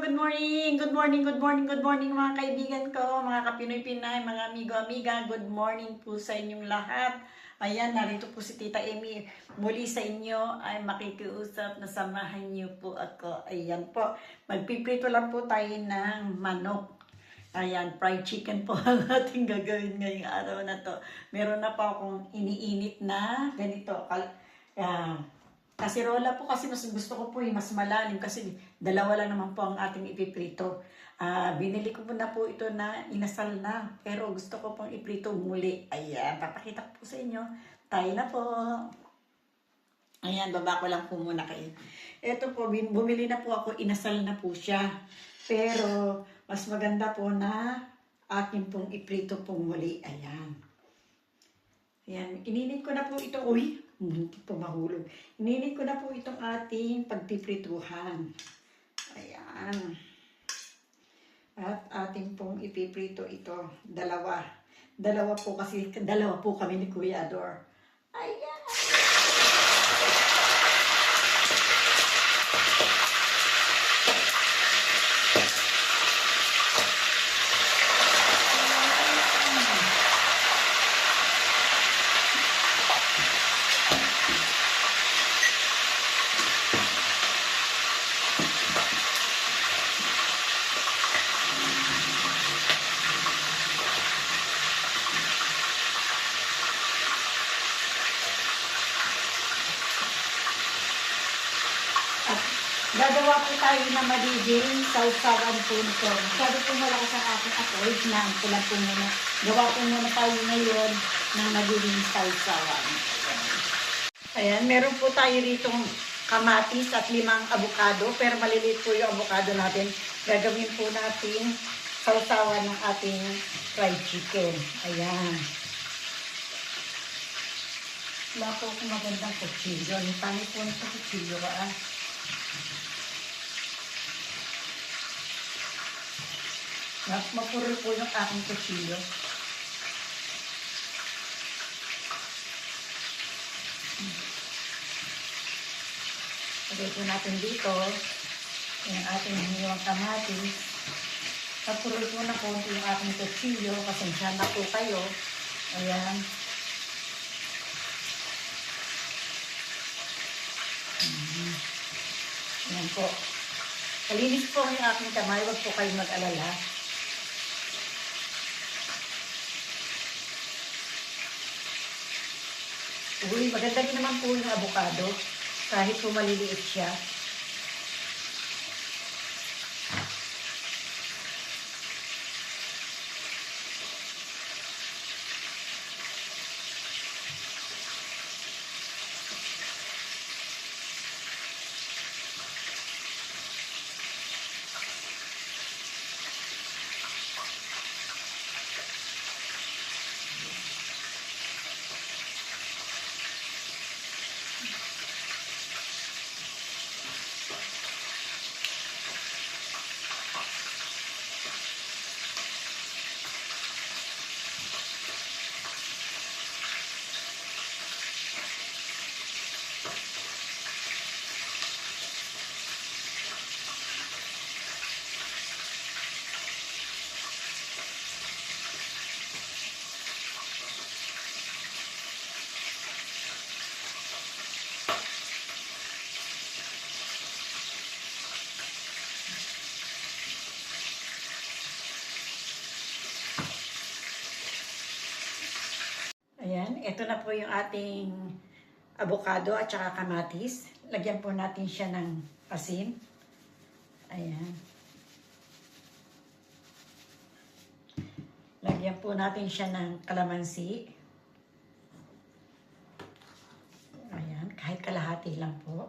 good morning! Good morning, good morning, good morning mga kaibigan ko, mga kapinoy-pinay, mga amigo-amiga. Good morning po sa inyong lahat. Ayan, narito po si Tita Amy. Muli sa inyo ay makikiusap na samahan niyo po ako. Ayan po, magpiprito lang po tayo ng manok. Ayan, fried chicken po ang ating gagawin ngayong araw na to. Meron na po akong iniinit na ganito. Kasirola po kasi mas gusto ko po mas malalim kasi dalawa lang naman po ang ating ipiprito. Binili ko po na po ito na inasal na pero gusto ko pong iprito muli. Ayan, papakita ko po sa inyo. Tayo na po. Ayan, baba ko lang po muna kayo. Ito po, bumili na po ako, inasal na po siya. Pero mas maganda po na akin pong iprito po muli. Ayan. Ayan, ininit ko na po ito. Uy, hindi po mahulog. Ininit ko na po itong ating pagpiprituhan. Ayan. At ating pong ipiprito ito. Dalawa. Dalawa po kasi, dalawa po kami ni Kuya Ador. Ayan. Gagawa po tayo na magiging sausawan po nito. Sabi po malakas ang aking apoy na pulang po muna. Gawa po muna tayo ngayon ng magiging sausawan. Ayan, meron po tayo ritong kamatis at 5 avocado. Pero maliliit po yung avocado natin. Gagawin po natin sausawan ng ating fried chicken. Ayan. Wala po akong magandang kutsilyo. Pangit po nito kutsilyo ka Mapuro po yung aking kutsilyo. Lagay po natin dito yung ating hiniwang kamatis. Mapuro po na konti yung aking kutsilyo. Pasensya na po kayo. Ayan. Ayan po. Kalinis po yung aking kamay. Huwag po kayong mag-alala. Uy, maganda rin naman po yung avocado. Kahit po maliliit siya. Ayan, ito na po yung ating avocado at saka kamatis. Lagyan po natin siya ng asin. Ayan. Lagyan po natin siya ng kalamansi. Ayan, kahit kalahati lang po.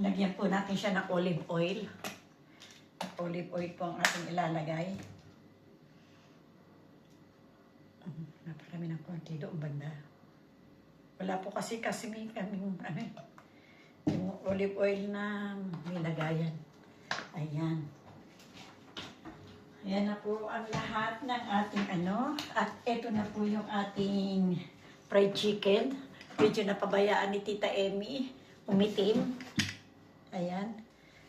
Lagyan po natin siya ng olive oil. Olive oil po ang ating ilalagay. Napakarami ng konti doon banda. Wala po kasi may kaming yung olive oil na nilagayan. Ayan. Ayan na po ang lahat ng ating ano. At ito na po yung ating fried chicken. Medyo napabayaan ni Tita Emmy. Umitim. Ayan.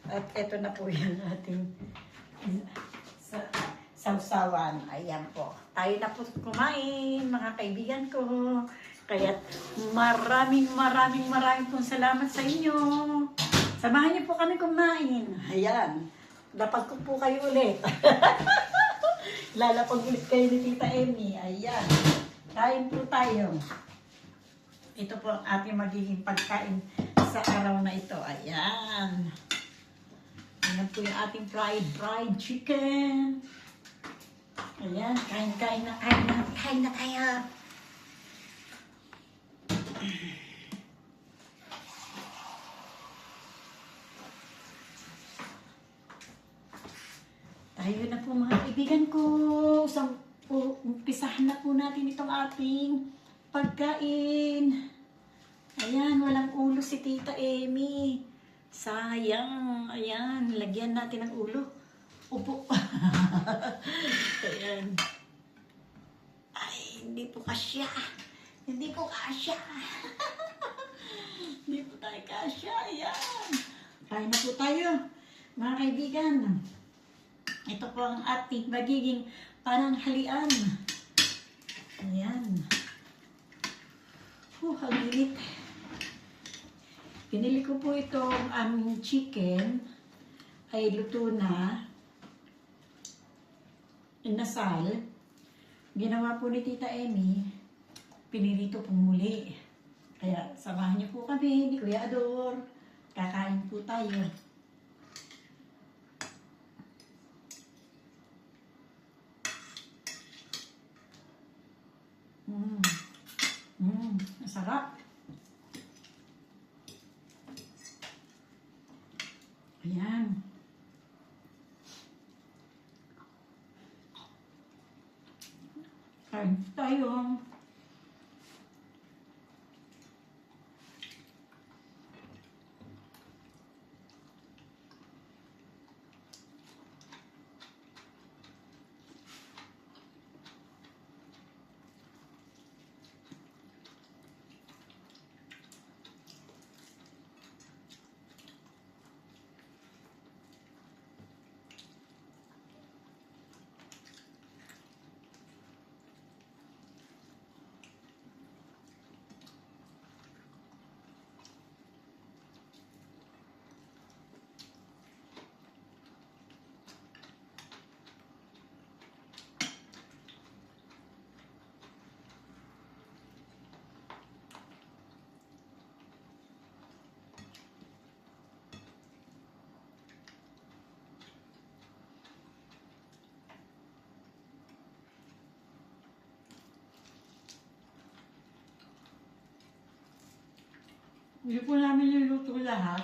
At ito na po yung ating sausawan. Ayan po. Tayo na po kumain, mga kaibigan ko. Kaya maraming pong salamat sa inyo. Samahan niyo po kami kumain. Ayan. Dapat ko po kayo ulit. Lalapag ulit kayo ni Tita Emmy. Ayan. Kain po tayo. Ito po ang ating magiging pagkain sa araw na ito. Ayan. Ayan po yung ating fried chicken. Ayan. Kain na tayo. Tayo na po mga kaibigan ko. Umpisahan na po natin itong ating pagkain. Ayan, walang ulo si Tita Emmy. Sayang. Ayan, lagyan natin ng ulo. Upo. Ayan. Ay, hindi po kasya. Hindi po kasya. Hindi po tayo kasya. Ayan. Kain na po tayo, mga kaibigan. Ito po ang ating magiging pananghalian. Ayan. Ang init. Pinili ko po itong aming chicken. Ay luto na. Inasal. Ginawa po ni Tita Emmy. Pinirito pong muli. Kaya samahan niyo po kami ni Kuya Ador. Kakain po tayo. Masarap. Ayan. Kain tayo. Hindi po namin niluto lahat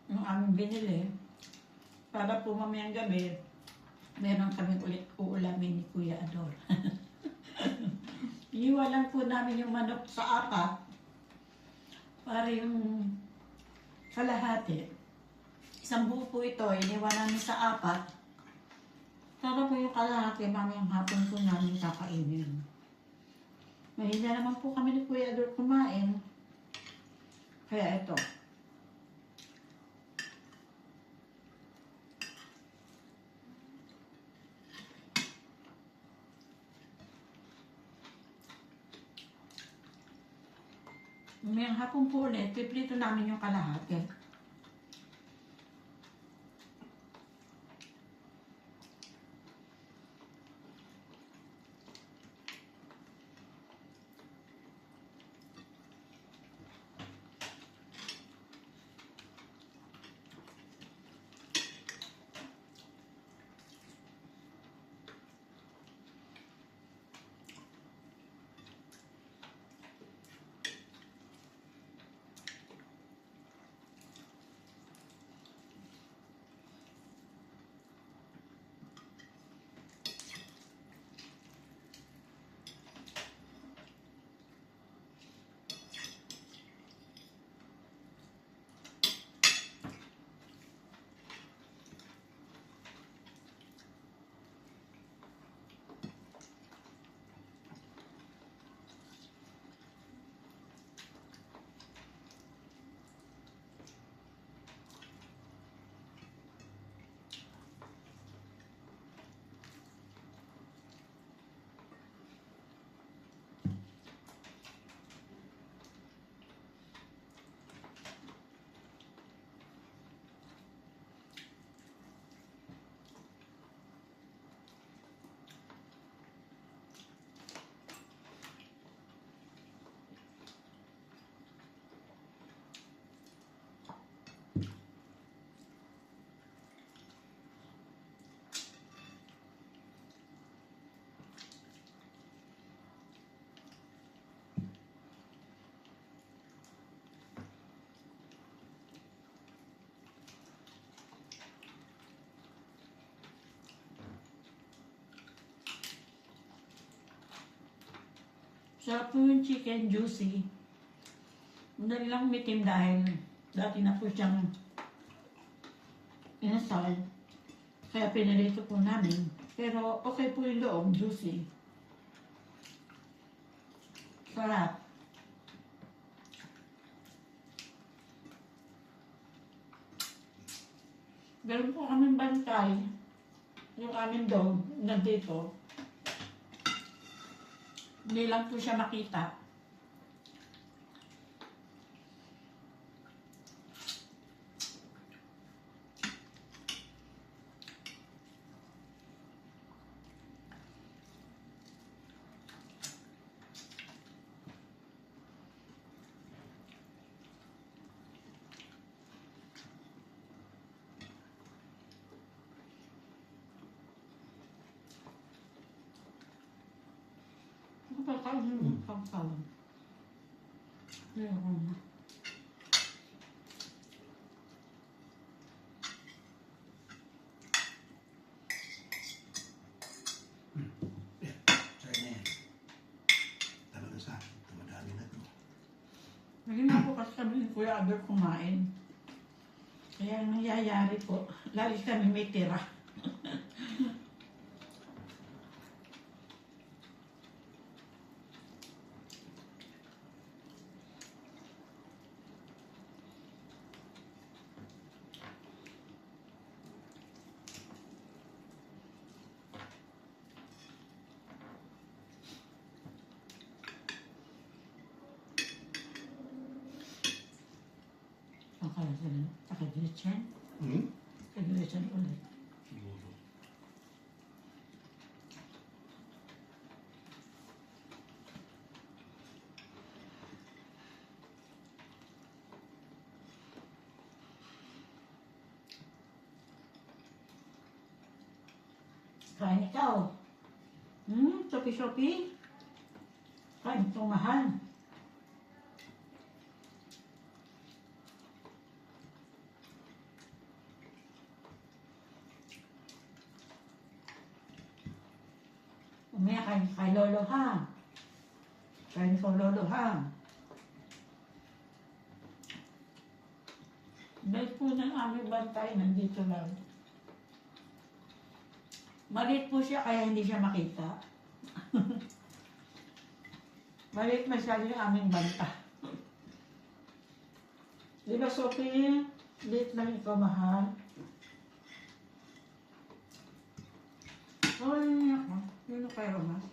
yung aming binili para po mamayang gabi meron kami ulit uulamin ni Kuya Ador. Iiwan lang po namin yung manok sa apat para yung kalahati. Isang buo po ito, iniwan namin sa apat para po yung kalahati mamayang hapon po namin kakainin. Mahiya naman po kami ni Kuya Ador kumain. Kaya ito. May hapon po ulit, piprito namin yung kalahati. Sarap po yung chicken, juicy. Madali lang umitim dahil dati na po siyang inasal. Kaya pinalito po namin. Pero okay po yung loob, juicy. Sarap. Meron po kaming bantay. Yung aming dog, nandito. Hindi lang po siya makita. Pagkain yung pagkain. Ayoko na. Sa'yo na yan. Talaga sa akin. Madami na to. Naging na po kasi kami ni Kuya Albert kumain. Kaya ang nangyayari po, lagi kami may tira. Akala sila, nakadiretsan. Nakadiretsan ulit. Siguro. Kain ikaw. Shopee-shopee. Kain itong mahal. Umaya kain kay Lolo ha. Kain ko Lolo ha. Dahil po ng aming bantay, nandito lang. Maliit po siya kaya hindi siya makita. Maliit masyado yung aming banta. Di ba Sophie? Liit lang ikaw mahal. Ay, ako. Yun ang kaya mas.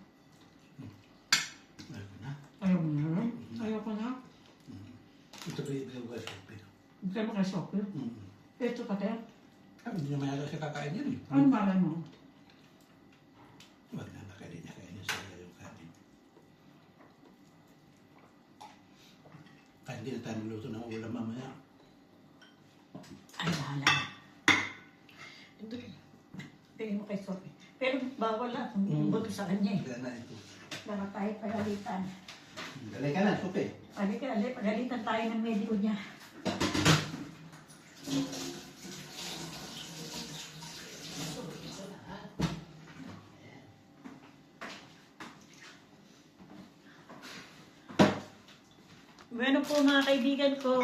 Ayoko na. Ayaw mo na rin? Ayaw ko na. Ito ba yung ibigay ko kay Sophie? Hindi kayo kay Sophie. Ito ka tayo. Hindi niya mayroon siya kakain yan eh. Ano malay mo? Wag na nakain niya kainin sa yung kanin. Kahit hindi na tayo magluto ng ulam mamaya. Ay, hala. Ito. Tingin mo kay Sophie. Pero bawal lang kung buto sa kanya eh. Kaya na ito. Baka tayo pagalitan. Galay ka na, Sophie. Pagalitan tayo ng medyo niya. Bueno po mga kaibigan ko,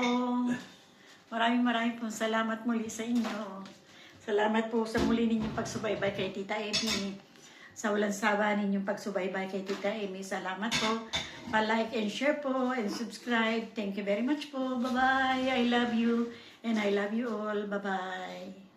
maraming pong salamat muli sa inyo. Salamat po sa muli ninyong pagsubaybay kay Tita Amy. Sa walang sawa ninyong pagsubaybay kay Tita Amy. Salamat po. Pa-like and share po and subscribe. Thank you very much po. Bye-bye. I love you and I love you all. Bye-bye.